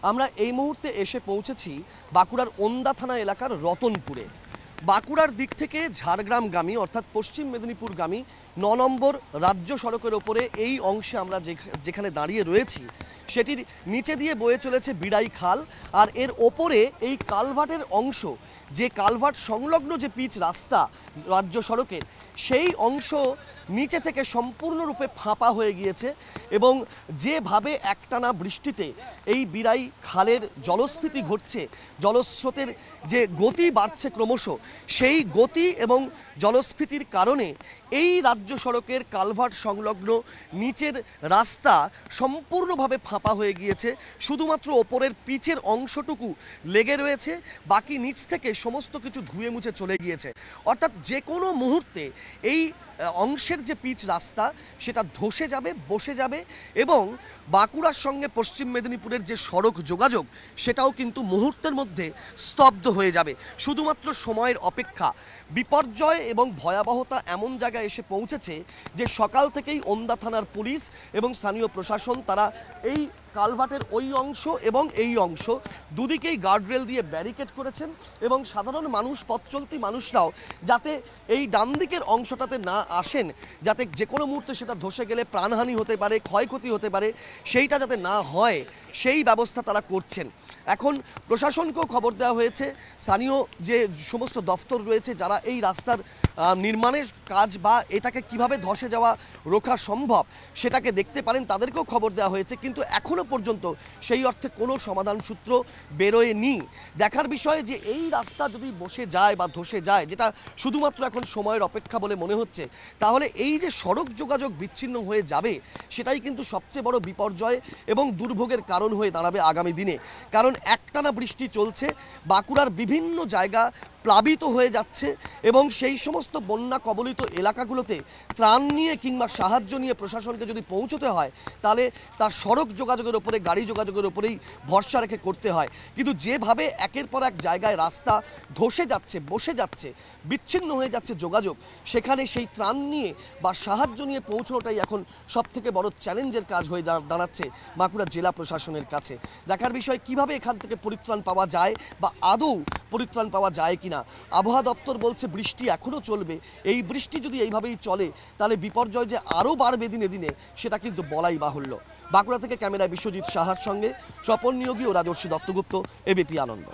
আমরা এই মুহূর্তে এসে পৌঁছেছি বাঁকুড়ার ওন্দা থানা এলাকার রতনপুরে। বাঁকুড়ার দিক থেকে ঝাড়গ্রামগামী অর্থাৎ পশ্চিম মেদিনীপুরগামী ৯ নম্বর রাজ্য সড়কের ওপরে এই অংশে আমরা যেখানে দাঁড়িয়ে রয়েছি সেটির নিচে দিয়ে বয়ে চলেছে বিড়াই খাল। আর এর ওপরে এই কালভার্টের অংশ, যে কালভার্ট সংলগ্ন যে পিচ রাস্তা রাজ্য সড়কের, সেই অংশ নিচে থেকে সম্পূর্ণরূপে ফাঁপা হয়ে গিয়েছে এবং যেভাবে একটানা বৃষ্টিতে এই বিড়াই খালের জলস্ফীতি ঘটছে, জলস্রোতের যে গতি বাড়ছে ক্রমশ, সেই গতি এবং জলস্ফীতির কারণে এই রাজ্য সড়কের কালভার্ট সংলগ্ন নিচের রাস্তা সম্পূর্ণভাবে ফাঁপা হয়ে গিয়েছে। শুধুমাত্র ওপরের পিচের অংশটুকু লেগে রয়েছে, বাকি নিচ থেকে সমস্ত কিছু ধুয়ে মুছে চলে গিয়েছে। অর্থাৎ যে কোনো মুহূর্তে এই অংশের যে পিচ রাস্তা সেটা ধসে যাবে, বসে যাবে এবং বাঁকুড়ার সঙ্গে পশ্চিম মেদিনীপুরের যে সড়ক যোগাযোগ সেটাও কিন্তু মুহূর্তের মধ্যে স্তব্ধ হয়ে যাবে। শুধুমাত্র সময়ের অপেক্ষা। বিপর্যয় এবং ভয়াবহতা এমন জায়গায় এসে পৌঁছেছে যে সকাল থেকেই ওন্দা থানার পুলিশ এবং স্থানীয় প্রশাসন তারা এই কালভার্টের ওই অংশ এবং এই অংশ দুদিকেই গার্ডরেল দিয়ে ব্যারিকেড করেছেন এবং সাধারণ মানুষ, পথ চলতি মানুষরাও যাতে এই ডান দিকের অংশটাতে না আসেন, যাতে যে কোনো মুহূর্তে সেটা ধসে গেলে প্রাণহানি হতে পারে, ক্ষয়ক্ষতি হতে পারে, সেইটা যাতে না হয় সেই ব্যবস্থা তারা করছেন। এখন প্রশাসনকেও খবর দেওয়া হয়েছে, স্থানীয় যে সমস্ত দফতর রয়েছে যারা এই রাস্তার নির্মাণের কাজ বা এটাকে কিভাবে ধসে যাওয়া রোখা সম্ভব সেটাকে দেখতে পারেন, তাদেরকেও খবর দেওয়া হয়েছে। কিন্তু এখনও পর্যন্ত সেই অর্থে কোনো সমাধান সূত্র বেরোয়নি। দেখার বিষয় যে এই রাস্তা যদি বসে যায় বা ধসে যায়, যেটা শুধুমাত্র এখন সময়ের অপেক্ষা বলে মনে হচ্ছে, তাহলে এই যে সড়ক যোগাযোগ বিচ্ছিন্ন হয়ে যাবে সেটাই কিন্তু সবচেয়ে বড় বিপর্যয় এবং দুর্ভোগের কারণ হয়ে দাঁড়াবে আগামী দিনে। কারণ একটানা বৃষ্টি চলছে, বাঁকুড়ার বিভিন্ন জায়গা প্লাবিত হয়ে যাচ্ছে এবং সেই সমস্ত বন্যা কবলিত এলাকাগুলোতে ত্রাণ নিয়ে কিংবা সাহায্য নিয়ে প্রশাসনকে যদি পৌঁছতে হয় তাহলে তার সড়ক যোগাযোগের ওপরে, গাড়ি যোগাযোগের ওপরেই ভরসা রেখে করতে হয়। কিন্তু যেভাবে একের পর এক জায়গায় রাস্তা ধসে যাচ্ছে, বসে যাচ্ছে, বিচ্ছিন্ন হয়ে যাচ্ছে যোগাযোগ, সেখানে সেই ত্রাণ নিয়ে বা সাহায্য নিয়ে পৌঁছানোটাই এখন সবথেকে বড় চ্যালেঞ্জের কাজ হয়ে দাঁড়াচ্ছে বাঁকুড়া জেলা প্রশাসনের কাছে। দেখার বিষয় কিভাবে এখান থেকে পরিত্রাণ পাওয়া যায় বা আদৌ পরিত্রাণ পাওয়া যায় কিনা। আবহাওয়া দপ্তর বলছে বৃষ্টি এখনও চলবে। এই বৃষ্টি যদি এইভাবেই চলে তাহলে বিপর্যয় যে আরও বাড়বে দিনে দিনে সেটা কিন্তু বলাই বাহুল্য। বাঁকুড়া থেকে ক্যামেরায় বিশ্বজিৎ সাহার সঙ্গে স্বপন নিয়োগী ও রাজর্ষি দত্তগুপ্ত, এবিপি আনন্দ।